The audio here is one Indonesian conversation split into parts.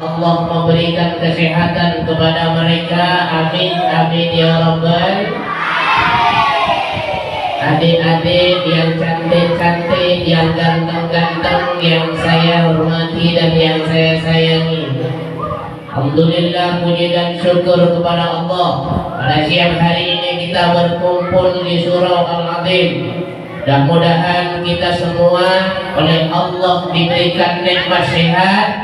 Allah memberikan kesehatan kepada mereka. Amin amin ya rabbal. Adik-adik yang cantik-cantik, yang ganteng-ganteng, yang saya hormati dan yang saya sayangi, alhamdulillah, puji dan syukur kepada Allah. Pada siang hari ini kita berkumpul di surau Al-Azim. Mudah-mudahan kita semua oleh Allah diberikan nikmat sehat.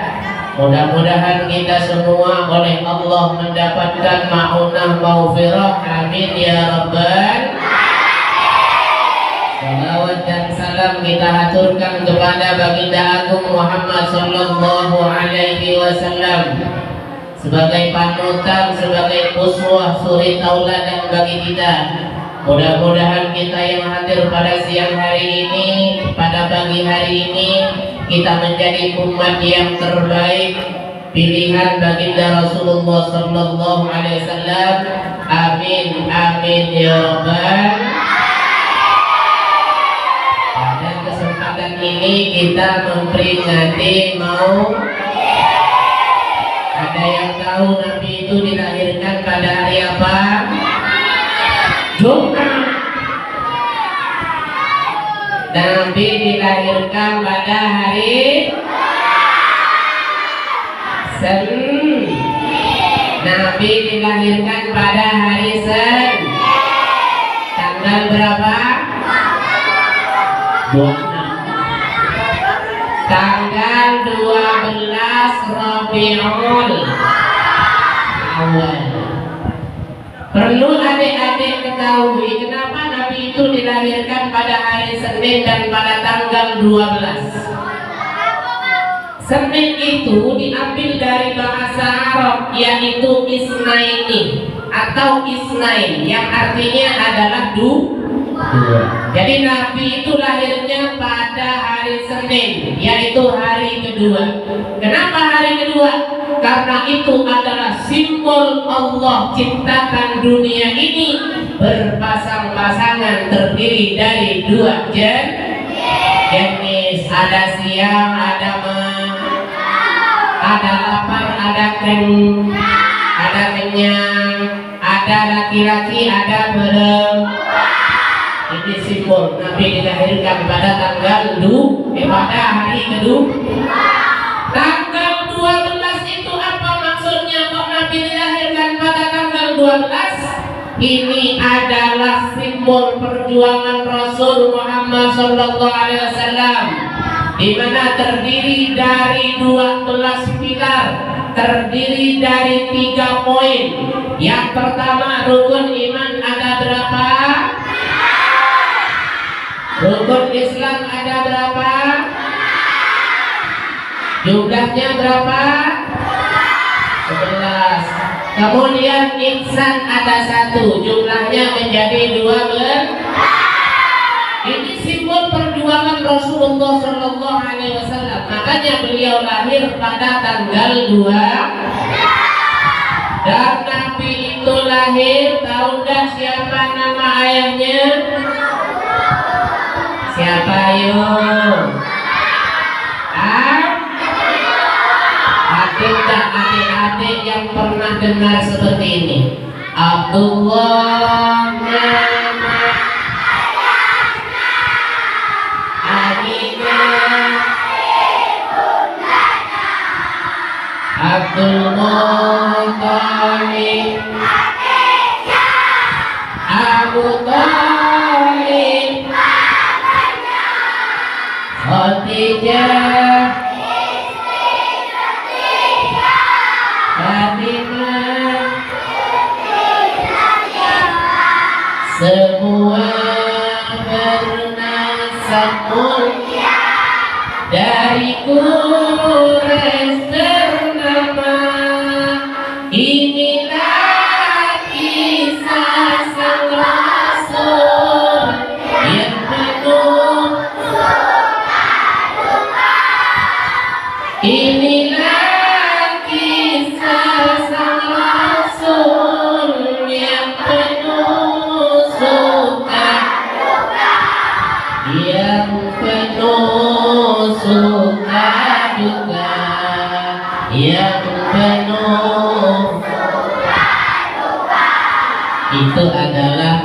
Mudah-mudahan kita semua oleh Allah mendapatkan ma'unah maghfirah. Amin ya rabbal. Salawat dan salam kita haturkan kepada baginda agung Muhammad sallallahu alaihi wasallam sebagai panutan, sebagai uswah, suri tauladan bagi kita. Mudah-mudahan kita yang hadir pada siang hari ini, pada pagi hari ini, kita menjadi umat yang terbaik, pilihan baginda Rasulullah sallallahu alaihi wasallam. Amin amin ya rabbal. Pada kesempatan ini kita memperingati ada yang tahu Nabi itu dilahirkan pada hari apa? Jumat. Nabi dilahirkan pada hari Senin. Nabi dilahirkan pada hari Senin. Tanggal berapa? 26. Tanggal 12 Rabiul Awal. Perlu adik-adik ketahui kenapa Nabi itu dilahirkan pada hari Senin dan pada tanggal 12. Senin itu diambil dari bahasa Arab, yaitu isnaini atau isnain, yang artinya adalah dua. Jadi Nabi itu lahirnya pada hari Senin, yaitu hari kedua. Kenapa hari kedua? Karena itu adalah simbol Allah ciptakan dunia ini berpasang-pasangan, terdiri dari dua jenis. Ada siang, ada lapar, ada kenyang, ada laki-laki, ada perempuan. Ini simbol Nabi dilahirkan pada pada hari kedua. Tanggal 12 itu apa maksudnya kok Nabi dilahirkan pada tanggal 12? Ini adalah simbol perjuangan Rasul Muhammad sallallahu alaihi wasallam, di mana terdiri dari 12 pilar, terdiri dari 3 poin. Yang pertama, rukun iman ada berapa? Rukun Islam ada berapa? Jumlahnya berapa? 11. Kemudian ihsan ada 1, jumlahnya menjadi 12. Ini simbol perjuangan Rasulullah sallallahu alaihi wasallam. Makanya beliau lahir pada tanggal 2. Dan Nabi itu lahir, tahu enggak siapa nama ayahnya? Siapa yuk? Adik-adik yang pernah dengar seperti ini. Abdullah nama Aminah, Abdul Muttalib, Abu Thalib, Khadijah, Fatimah, semua bernasab mulia dari Quraisy ternama. Inilah kisah sang Rasul yang penuh inilah kisah sang Rasul yang penuh suka, yang penuh suka duka. penuh. Itu adalah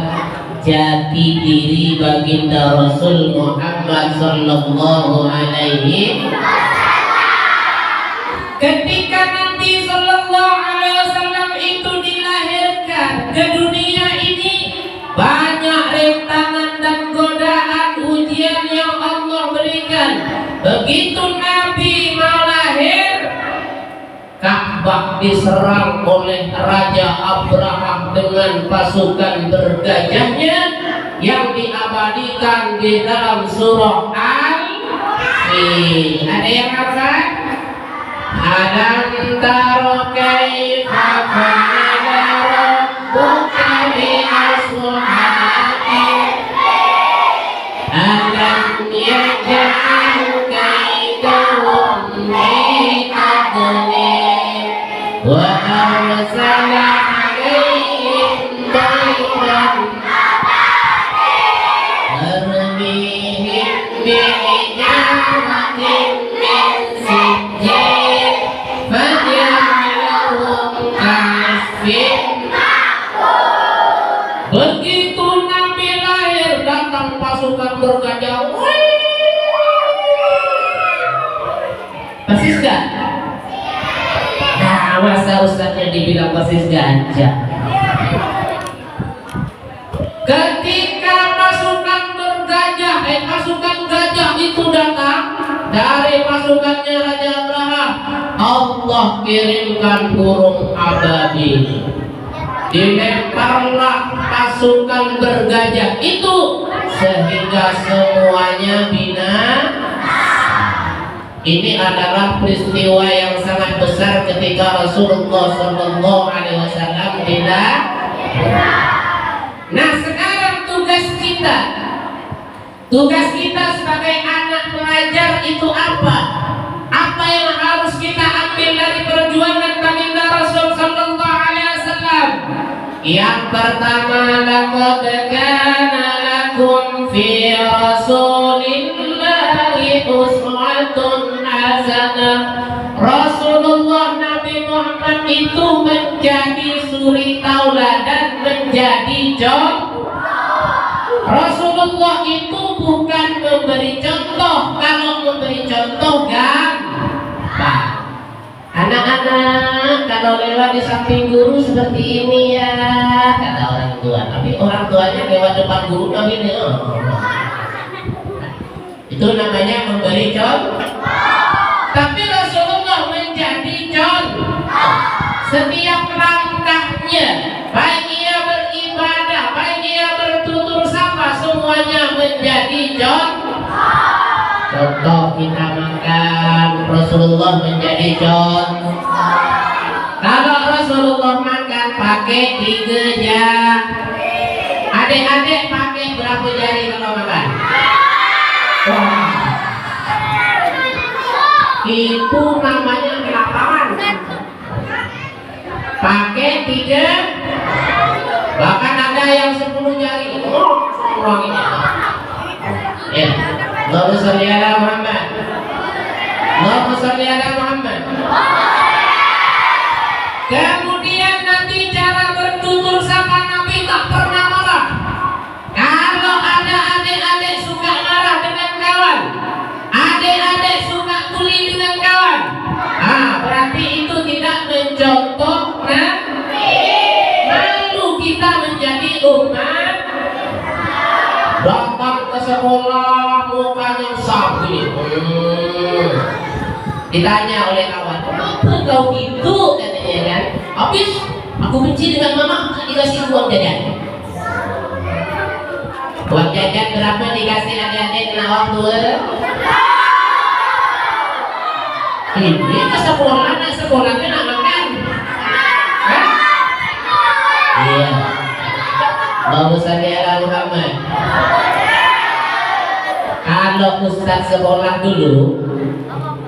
jati diri baginda Rasul Muhammad sallallahu alaihi wasallam. Ketika Nabi sallallahu alaihi wasallam itu dilahirkan ke dunia ini, banyak rintangan dan godaan ujian yang Allah berikan. Begitu Nabi mau lahir, Ka'bah diserang oleh Raja Abraham dengan pasukan bergajahnya yang diabadikan di dalam surah Al-Fil. Ada yang hafal? Alam taro kaifa fa'ala rabbuka bi ashabil alam yaj'al kaidahum fi tadlil wa arsala 'alaihim tayran tarmihim bi'ijaratin min sijil faj'alahum ka'asfin ma'kul. Begitu Nabi lahir, datang pasukan bergajah. Persis gak? Nah, masa ustaznya dibilang persis gajah. Ketika pasukan gajah itu datang dari pasukannya Raja Abraham, Allah kirimkan burung ababil. Dilemparlah pasukan bergajah itu sehingga semuanya binasa. Ini adalah peristiwa yang sangat besar ketika Rasulullah Sallallahu Alaihi Wasallam dilahirkan. Nah, sekarang tugas kita sebagai anak pelajar itu apa? Apa yang harus kita ambil dari perjuangan baginda Rasul Sallallahu Alaihi Wasallam? Yang pertama, laqad kana lakum fi Rasulillahi uswatun hasanah. Rasulullah Nabi Muhammad itu menjadi suri tauladan, menjadi contoh. Rasulullah itu bukan memberi contoh. Kalau memberi contoh gampang. Anak-anak kalau lewat di samping guru seperti ini ya, kata orang tua. Tapi orang tuanya lewat depan guru kami nih. Itu namanya memberi contoh. Tapi Rasulullah menjadi contoh. Setiap langkahnya, baik ia beribadah, baik ia bertutur sapa, semuanya menjadi contoh. Contoh kita makan, Rasulullah menjadi contoh. Kalau Rasulullah makan pakai 3 jari. Adik-adik pakai berapa jari kalau makan? Wah. Itu namanya kelaparan. Pakai 3, bahkan ada yang 10 jari. Oh, kurang ini. Ya. Allahumma sholli ala Muhammad. Allahumma sholli ala Muhammad. Kemudian nanti cara bertutur sapa Nabi tak pernah marah. Kalau ada adik-adik suka marah dengan kawan, adik-adik suka tuli dengan kawan, berarti itu tidak mencontoh Nabi. Malu kita menjadi umat. Datang ke sekolah mukanya sapi. Ditanya oleh kawan, kenapa kau gitu, katanya kan? Habis aku benci dengan mama, dikasih uang jajan. Uang jajan berapa dikasih adik-adik kena uang tua? Ini ke sekolah, nak sekolah kan nak makan. Iya. Allahumma sholli ala Muhammad. Kalau ustaz sekolah dulu,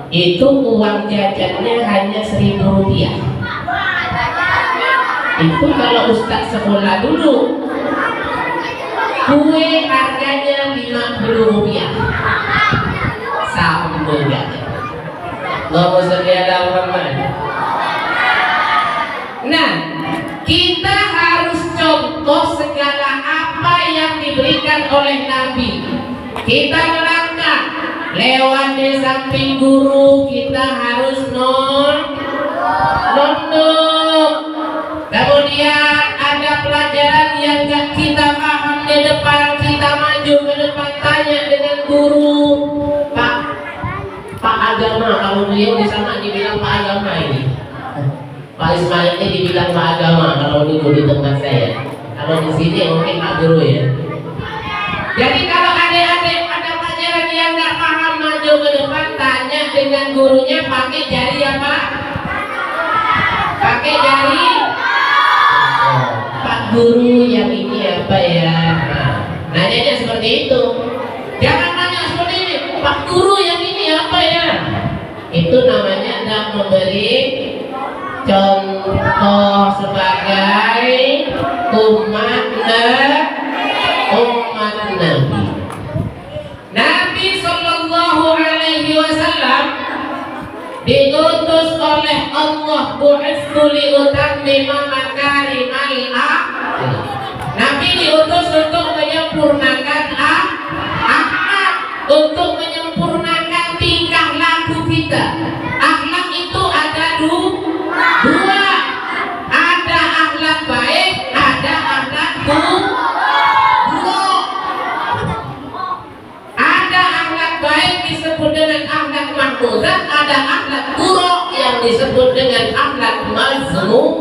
itu uang jajannya hanya 1.000 rupiah. Itu kalau ustaz sekolah dulu, kue harganya 50 rupiah. Sambal jajan. Allahumma sholli ala Muhammad. kita harus contoh segala apa yang diberikan oleh Nabi. Kita melangkah lewat di samping guru, kita harus nunduk. Kemudian ada pelajaran yang gak kita paham di depan, kita maju ke depan tanya dengan guru. Pak agama, kalau beliau di sana dibilang Pak agama ini. Pak Ismail ini dibilang Pak agama kalau dulu di tempat saya. Kalau di sini mungkin Pak guru ya. Jadi kalau adik-adik ada pelajaran yang nggak paham, maju ke depan tanya dengan gurunya pakai jari apa? Pakai jari. Pak guru yang ini apa ya? Nah, nanyanya seperti itu. Jangan nanya seperti ini. Pak guru yang ini apa ya? Itu namanya adalah memberi contoh sebagai umat Nabi. Nabi Sallallahu Alaihi Wasallam diutus oleh Allah, bu'itsu liutammima makarimal akhlaq. Nabi diutus untuk menyempurnakan akhlak, untuk menyempurnakan tingkah laku kita. Akhlak itu ada dua, ada akhlak baik, ada akhlak buruk. Ada akhlak baik disebut dengan akhlak mahmuzah, ada akhlak buruk yang disebut dengan akhlak mazmum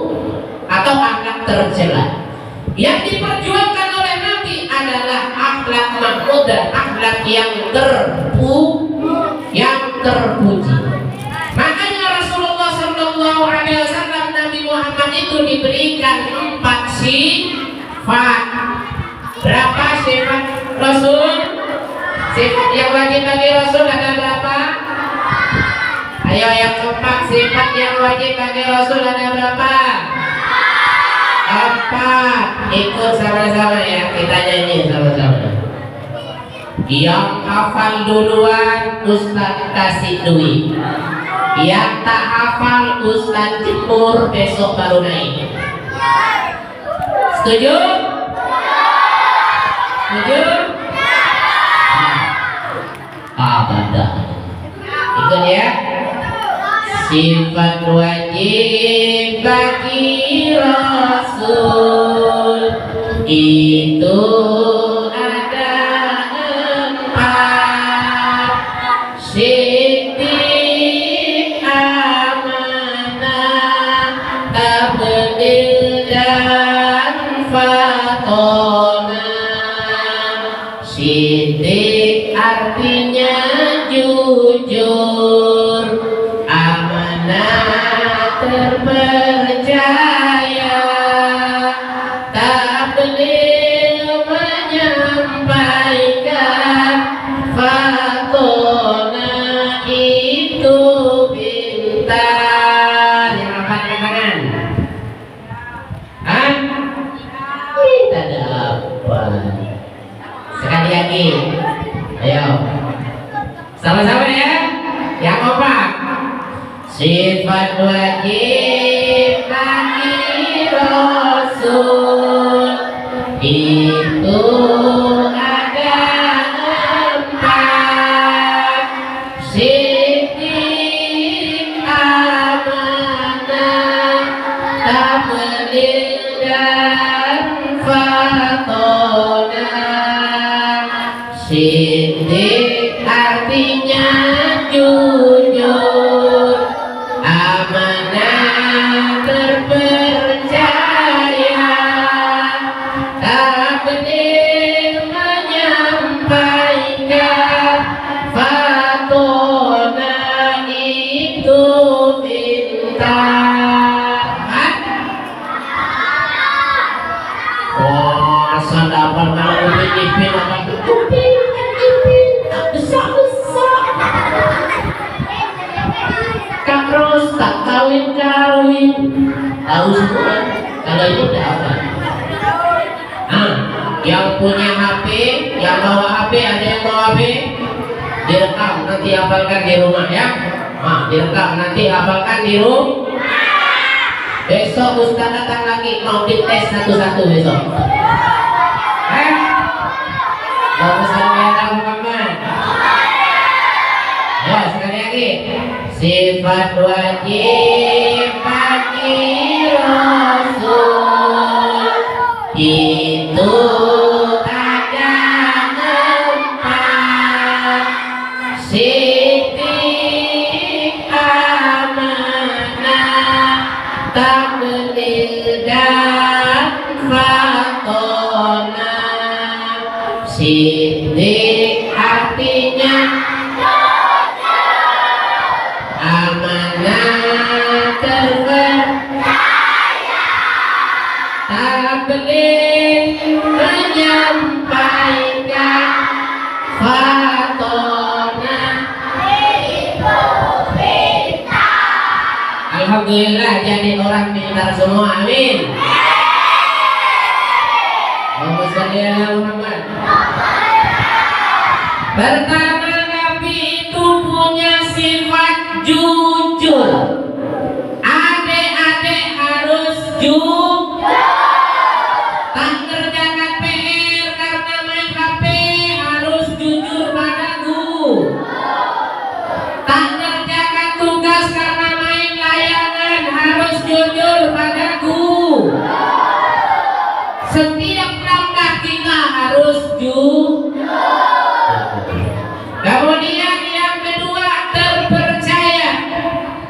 atau akhlak tercela. Yang diperjuangkan oleh Nabi adalah akhlak mahmudah, akhlak yang terpuji. Makanya Rasulullah Shallallahu Alaihi Wasallam, Nabi Muhammad itu diberikan 4 sifat. Berapa sifat Rasul? Sifat yang wajib bagi Rasul ada berapa? Ayo yang keempat, sifat yang wajib bagi Rasul ada berapa? 4. Ikut sama-sama ya, kita nyanyi sama-sama. Yang hafal duluan Ustaz kasih duit. Yang tak hafal Ustaz jemur, besok baru naik. Setuju? Setuju? Abadah. Ikut ya. Sifat wajib bagi Rasul itu ada 4. Siddiq, amanah, tabligh dan fatonah. Siddiq artinya jujur, amanah terpercaya, tabligh menyampaikan, fatonah itu pintar. Yang angkat tangan. Hah? Kita dapat. Sekali lagi. Ayo. Sama-sama ya. Yang keempat. Sifat wajib bagi Rasul itu ada 4. Siddiq, amanah, tabligh dan fatonah. Siddiq artinya jujur, amanah terpercaya, tabligh menyampaikan, fatonah itu pintar. Wah, dapat kalau upin apa upin besar-besar. Kang Ros tak kawin-kawin. Tahu semua. Kalau itu udah apa? Yang punya HP, yang bawa HP, ada yang bawa HP, direkam nanti hafalkan di rumah ya. Direkam nanti hafalkan di rumah. Besok Besok Ustaz datang lagi mau dites satu-satu besok. Allahumma shalli ala Muhammad. Ya, sekali lagi. Sifat wajib bagi Rasul itu ada 4. Siddiq, amanah, tabligh dan fatonah. Siddiq artinya amanah, terpercaya, tabligh menyampaikan, fatonah itu pintar. Alhamdulillah jadi orang pintar semua, amin. Allahumma shalli ala Muhammad. Pertama, Nabi itu punya sifat jujur. Adik-adik harus jujur. Tak ngerjakan PR karena main HP, harus jujur pada guru. Tak ngerjakan tugas karena main layangan, harus jujur pada guru. Setiap langkah kita harus jujur. Kemudian yang kedua, terpercaya.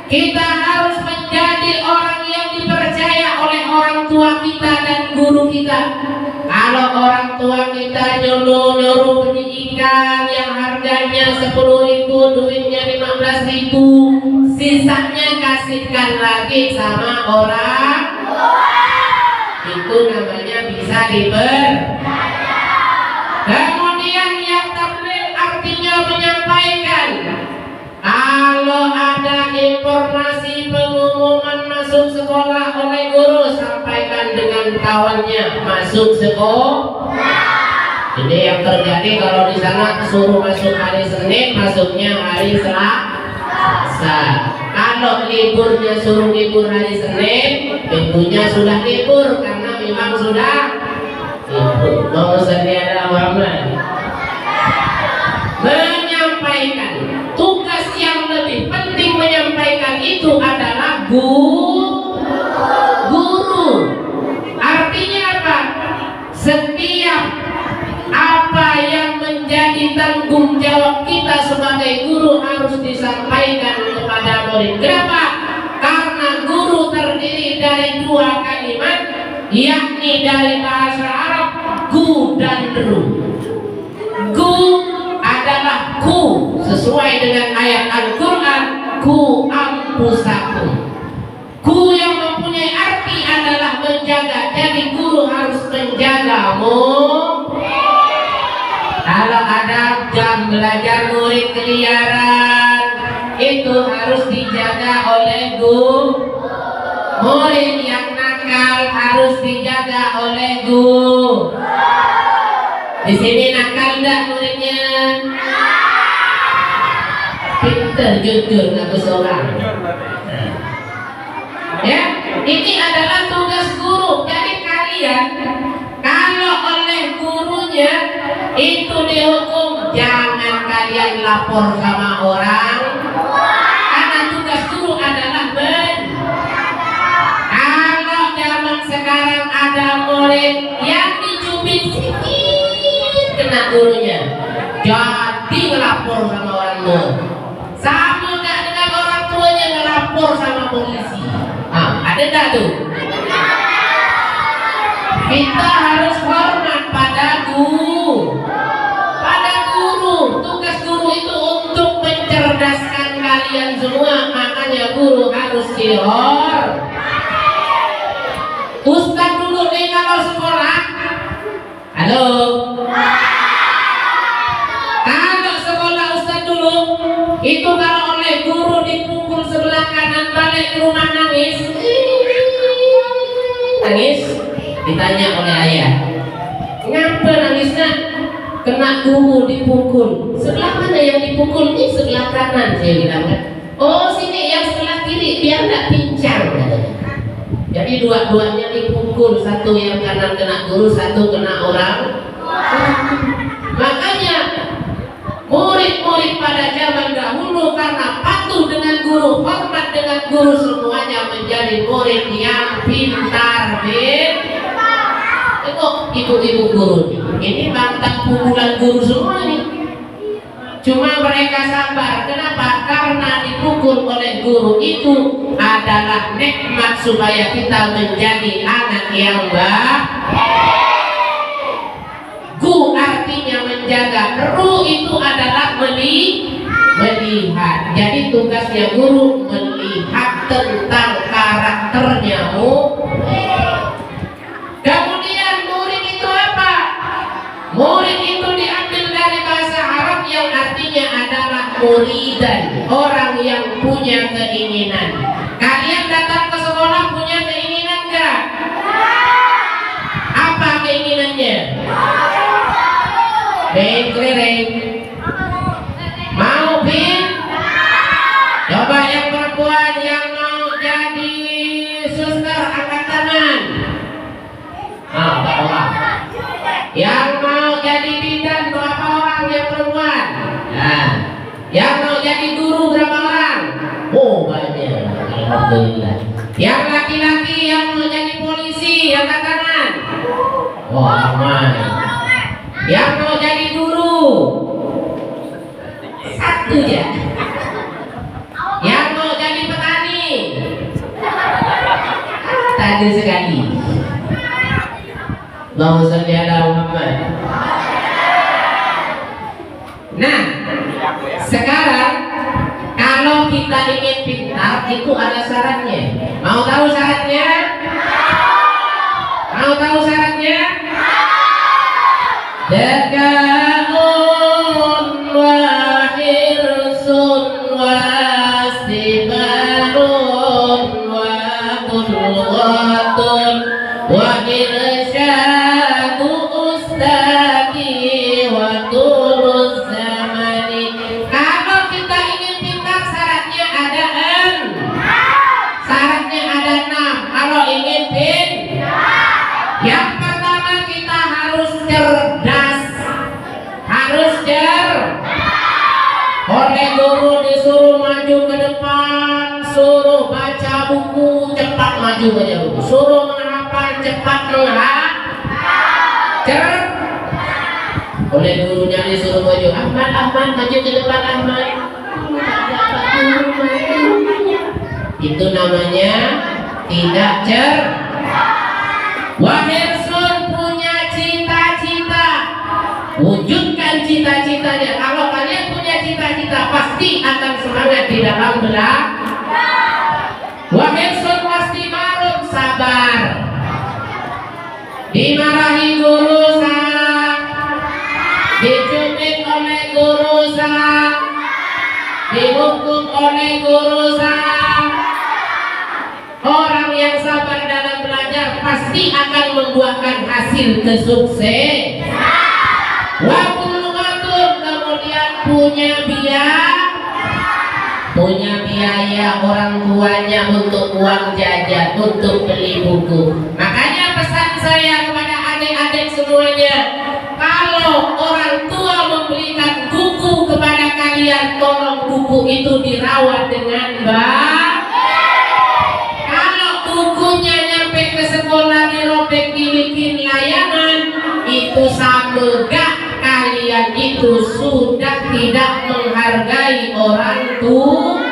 Kita harus menjadi orang yang dipercaya oleh orang tua kita dan guru kita. Kalau orang tua kita nyuruh pendidikan yang harganya 10.000, duitnya 15.000, sisanya kasihkan lagi sama orang, itu namanya bisa dipercaya. Kemudian yang tabligh artinya menyampaikan. Kalau ada informasi pengumuman masuk sekolah oleh guru, sampaikan dengan kawannya masuk sekolah. Jadi yang terjadi kalau di sana suruh masuk hari Senin, masuknya hari Selasa. Kalau liburnya suruh libur hari Senin, tentunya sudah libur karena memang sudah libur. Mau sediada Muhammad menyampaikan. Tugas yang lebih penting menyampaikan itu adalah guru. Artinya apa? Setiap apa yang menjadi tanggung jawab kita sebagai guru harus disampaikan kepada murid. Kenapa? Karena guru terdiri dari 2 kalimat, yakni dari bahasa Arab gu dan ru. Gu adalah ku, sesuai dengan ayat Al-Quran, ku ampusakum. Ku yang mempunyai arti adalah menjaga. Jadi guru harus menjagamu. Kalau ada jam belajar murid keliaran, itu harus dijaga oleh guru. Murid yang nakal harus dijaga oleh guru. Di sini nakal enggak muridnya? Pinter, jujur, nggak bersorak. Ya, ini adalah tugas guru. Jadi kalian kalau oleh gurunya itu dihukum, jangan kalian lapor sama orang. Karena tugas guru adalah kalau zaman sekarang ada murid yang dicubit sedikit kena gurunya, jadi ngelapor sama orang tua. Sama nggak dengan orang tuanya ngelapor sama polisi. Ada nggak tuh? Kita harus hormat pada guru. Tugas guru itu untuk mencerdaskan kalian semua. Makanya guru harus dihormati. Ustaz dulu nih kalau sekolah, halo. Kalau sekolah Ustaz dulu, itu kalau oleh guru dipukul sebelah kanan, balik ke rumah nangis. Ditanya oleh ayah, ngapa nangisnya? Kena guru dipukul. Sebelah mana yang dipukul? Ini sebelah kanan, saya bilang kan. Oh sini yang sebelah kiri biar nggak pincang katanya. Ya Jadi dua-duanya dipukul, satu yang kanan kena guru, satu kena orang. Makanya murid-murid pada zaman dahulu karena patuh dengan guru, hormat dengan guru, semuanya menjadi murid yang pintar. Tengok ibu-ibu guru ini bantang pukulan guru semua nih. Cuma mereka sabar. Kenapa? Karena dipukul oleh guru itu adalah nikmat supaya kita menjadi anak yang baik. Gu artinya menjaga, ru itu adalah melihat. Jadi tugasnya guru melihat tentang karakternya Kemudian murid itu apa? Murid itu diambil dari bahasa Arab yang artinya adalah muridan, orang yang punya keinginan. Kalian datang ke sekolah punya keinginan enggak? Apa keinginannya? Keliling. Mau pin? Coba yang perempuan yang mau jadi suster angkat tangan. Yang mau jadi bidan berapa orang yang perempuan? Nah, yang mau jadi guru berapa orang? Oh banyak, alhamdulillah. Yang laki-laki yang mau jadi polisi angkat tangan. Oh aman. Yang mau jadi guru satu aja. Yang mau jadi petani tadi sekali. Allahumma shalli ala Muhammad. Nah, sekarang kalau kita ingin pintar itu ada syaratnya. Mau tahu syaratnya? Mau tahu syaratnya? Dakaun wa hirsun wa istibarun wa qudwatun wa irsyadu ustadi wa tulus zamani. Kalau kita ingin pintar syaratnya ada 6. Syaratnya ada 6. Kalau ingin pintar, yang pertama kita harus cerdas. Oleh guru disuruh maju ke depan, suruh baca buku, cepat maju baca buku, suruh menghafal, cepat menghafal. Oleh gurunya disuruh maju, Ahmad maju ke depan Ahmad. Itu namanya tidak Wahirsun punya cita-cita, wujudkan cita-citanya. Kalau kalian punya cita-cita pasti akan semangat di dalam belajar. Wahirsun pasti marut, sabar. Dimarahi guru salah, dicubit oleh guru salah, dihukum oleh guru salah. Orang yang sabar dalam belajar pasti akan membuahkan hasil kesuksesan. Wabulugatun, kemudian punya biaya orang tuanya untuk uang jajan, untuk beli buku. Makanya pesan saya kepada adik-adik semuanya, kalau orang tua membelikan buku kepada kalian, tolong buku itu dirawat dengan baik. Bukunya nyampe ke sekolah dirobek, dibikin layangan, itu sama gak kalian itu sudah tidak menghargai orang tua.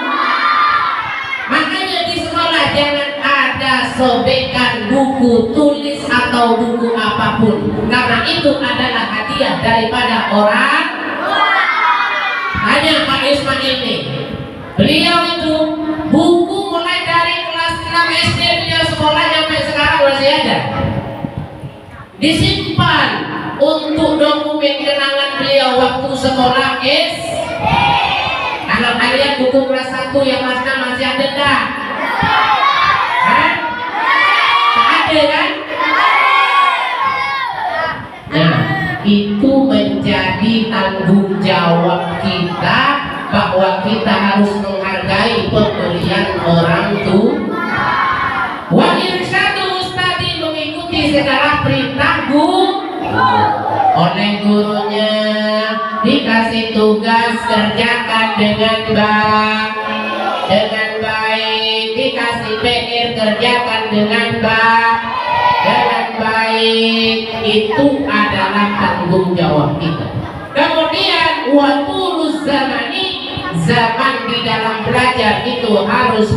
Makanya di sekolah jangan ada sobekan buku tulis atau buku apapun, karena itu adalah hadiah daripada orang. Hanya Pak Ismail nih, beliau itu buku mulai dari kelas 6 SD beliau sekolah sampai sekarang masih ada, disimpan untuk dokumen kenangan beliau waktu sekolah SD. Kalau kalian buku kelas 1 yang kelas 6 masih ada dah? Tak ada kan? Nah, itu menjadi tanggung jawab kita, bahwa kita harus menghargai pemberian orang tua. Wa irsyad segala perintah oleh gurunya, dikasih tugas kerjakan dengan baik, dikasih PR kerjakan dengan baik. Itu adalah tanggung jawab kita. Kemudian waktu zamani, zaman di dalam belajar itu harus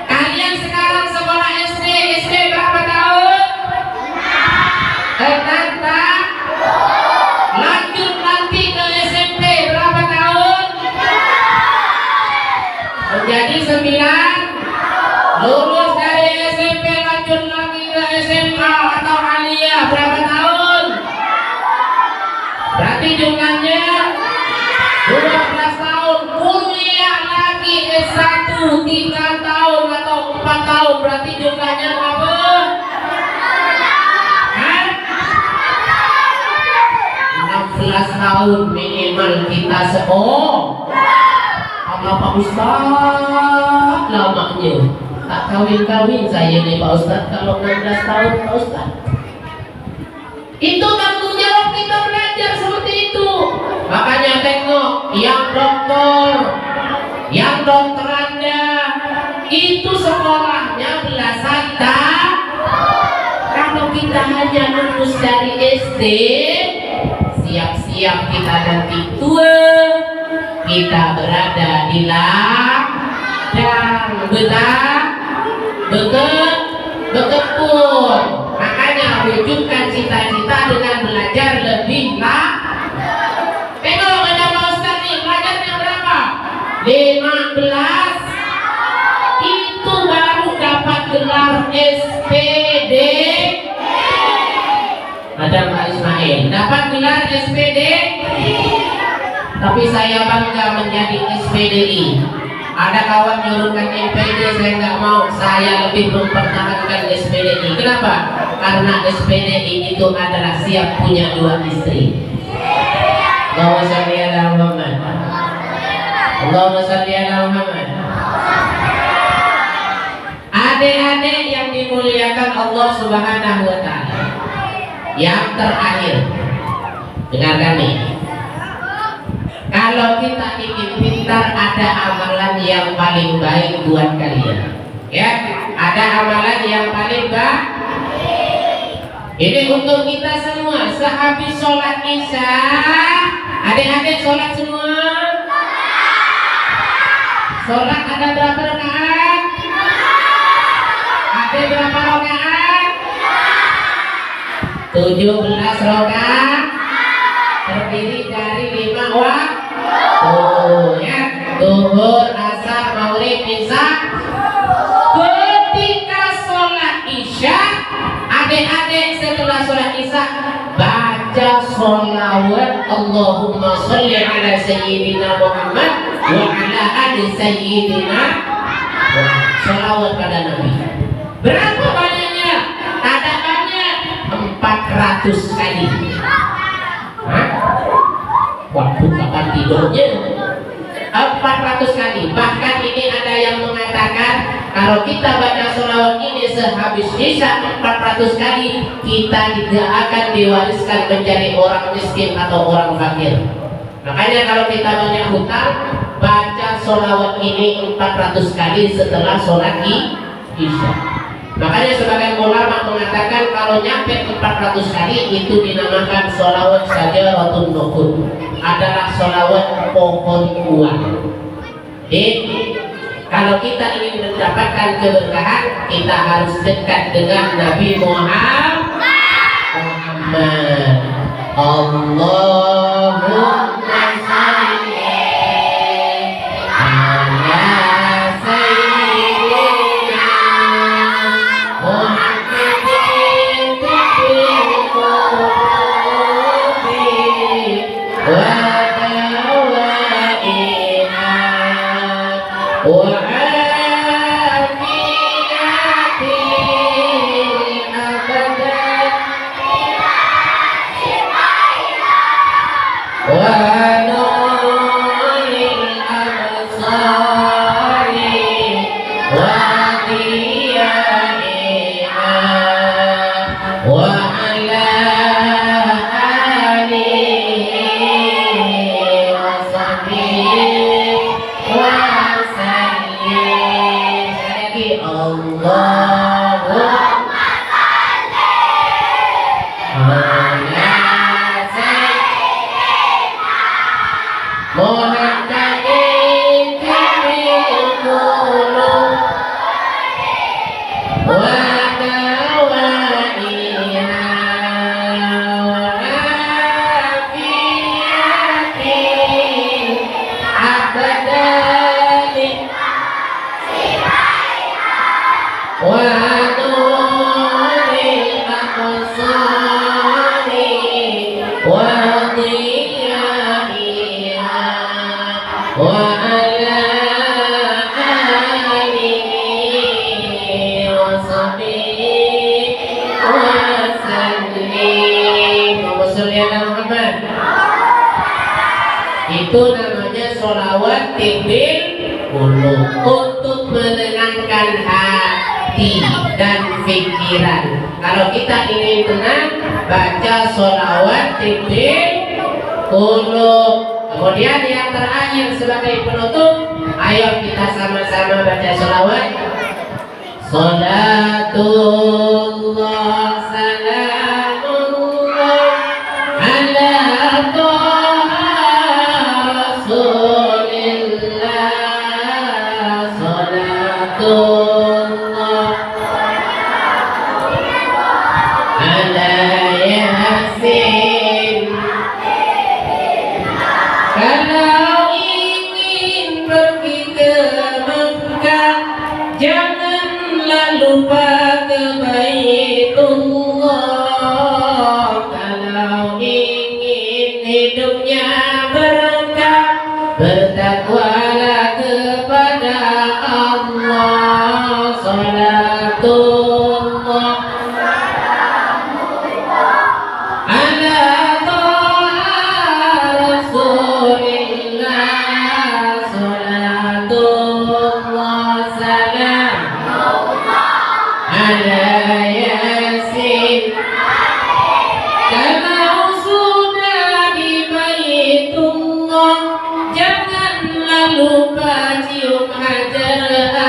kalian sekarang sekolah SD berapa tahun? Tanta lanjut nanti ke SMP berapa tahun? Menjadi 9. Lulus dari SMP lanjut lagi ke SMA atau aliyah berapa tahun? Berarti jumlahnya 12 tahun. Kuliah lagi S1 3 tahun atau 4 tahun, berarti jumlahnya berapa? 16 tahun minimal kita apa Pak Ustaz lamanya. Tak kawin-kawin saya nih Pak Ustaz kalau 16 tahun Pak Ustaz. Itu tanggung jawab kita belajar seperti itu. Makanya tengok yang doktor, yang dokterannya itu sekolahnya belasan tahun. Kalau kita hanya lulus dari SD, siap-siap kita nanti tua, kita berada di ladang bekepun. Makanya wujudkan cita-cita dengan belajar lebih Tengok ada Pak Ustaz nih, belajarnya berapa? 15. Itu baru dapat gelar SPD. Ada Pak Ismail dapat gelar SPD. Tapi saya bangga menjadi SPDI. Ada kawan nyuruhkan MPD, saya nggak mau. Saya lebih mempertahankan SPDI. Kenapa? Karena SPDI itu adalah siap punya 2 istri. Allahumma sholli ala Muhammad. Allahumma sholli ala Muhammad. Adik-adik yang dimuliakan Allah Subhanahu wa Ta'ala, yang terakhir, dengarkan nih. Kalau kita ingin pintar, ada amalan yang paling baik buat kalian. Ya, ada amalan yang paling baik. Ini untuk kita semua. Sehabis sholat isya, adik-adik sholat semua. Sholat ada berapa rakaat? Ada berapa rakaat? 17 rakaat. Terdiri dari 5 waktu. Ya, zuhur, asar, maghrib, isya. Ketika sholat isya, adik-adik setelah sholat isya baca sholawat Allahumma sholli ala sayyidina Muhammad wa ala ali sayyidina. Sholawat pada Nabi. Berapa banyaknya? Ada banyak, 400 kali. Waktu kapan tidurnya? 400 kali. Bahkan ini ada yang mengatakan kalau kita baca sholawat ini sehabis isya 400 kali, kita tidak akan diwariskan menjadi orang miskin atau orang fakir. Makanya kalau kita banyak hutang, baca sholawat ini 400 kali setelah sholat isya. Makanya sebagian ulama mengatakan kalau nyampe 400 kali itu dinamakan sholawat syajaratun nukhud, adalah sholawat pohon buah. Kalau kita ingin mendapatkan keberkahan, kita harus dekat dengan Nabi Muhammad. Allahumma sholli ala sayyidina Muhammadin bil qulubi wa dawaina wa lagi Allahumma itu namanya sholawat tibil qulub untuk menenangkan hati dan pikiran. Kalau kita ingin tenang, baca sholawat tibil qulub. Kemudian yang terakhir sebagai penutup, ayo kita sama-sama baca sholawat. Salatullah salamullah ala lupa ke Baitullah. Kalau ingin hidupnya berkah, bertakwalah kepada Allah. Salatullah ala ta'a Rasulillah. Salatullah salam ala Yasin. Kalau sudah di Baitullah, janganlah lupa cium hajar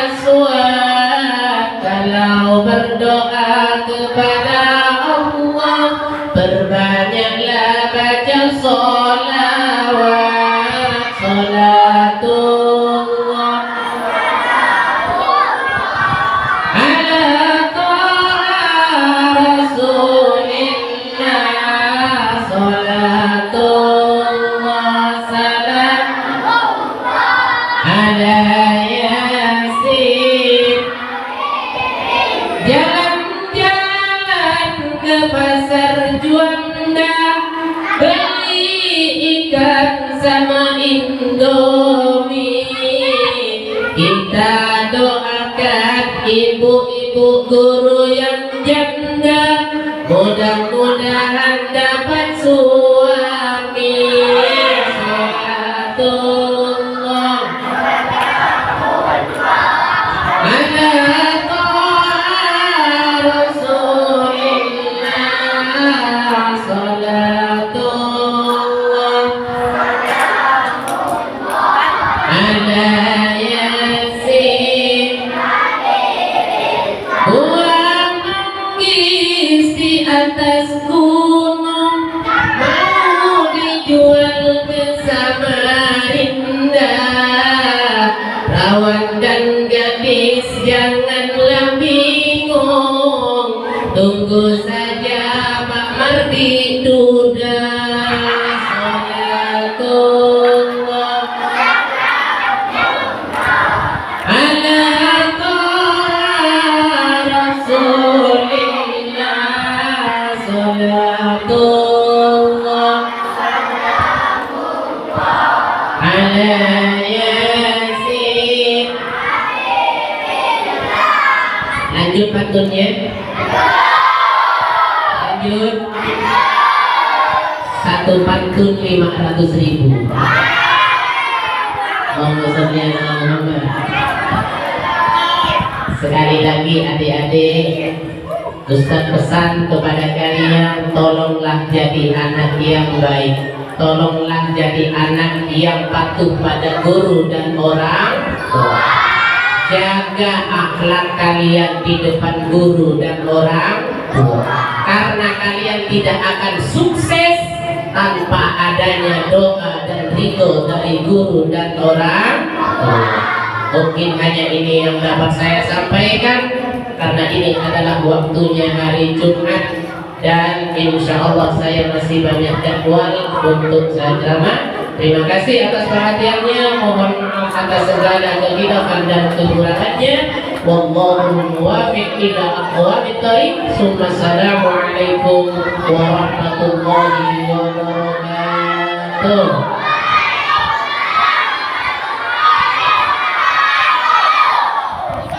aswad. Kalau berdoa kepada Allah, berbanyaklah baca sholawat. Salatullah ala Rasulillah. Salatullah salam ala Yasin. Jalan-jalan ke pasar Juanda, beli ikan sama Indomie. Kita doakan ibu-ibu guru yang janda, mudah-mudahan dapat suami. Salatullah ala ta'a Rasulillah. Salatullah ala Yasin. Buang manggis di atas gunung, mau dijual ke Samarinda. Perawan dan gadis janganlah bingung, tunggu saja Pak Mardi duda. Salatullah ala ta'a Rasulillah. Salatullah ala Yasin. Lanjut pantunnya. Lanjut. Satu pantun 500.000. Allahumma sholli ala Muhammad. Sekali lagi adik-adik, Ustaz pesan kepada kalian, tolonglah jadi anak yang baik. Tolonglah jadi anak yang patuh pada guru dan orang tua. jaga akhlak kalian di depan guru dan orang tua, karena kalian tidak akan sukses tanpa adanya doa dan ridho dari guru dan orang tua. Mungkin hanya ini yang dapat saya sampaikan, karena ini adalah waktunya hari Jumat dan insya Allah saya masih banyak jadwal untuk saya ceramah. Terima kasih atas perhatiannya, mohon maaf atas segala kehilafan dan kekurangannya. Wallahu muwaffiq ila aqwamit thoriq. Assalamualaikum warahmatullahi wabarakatuh.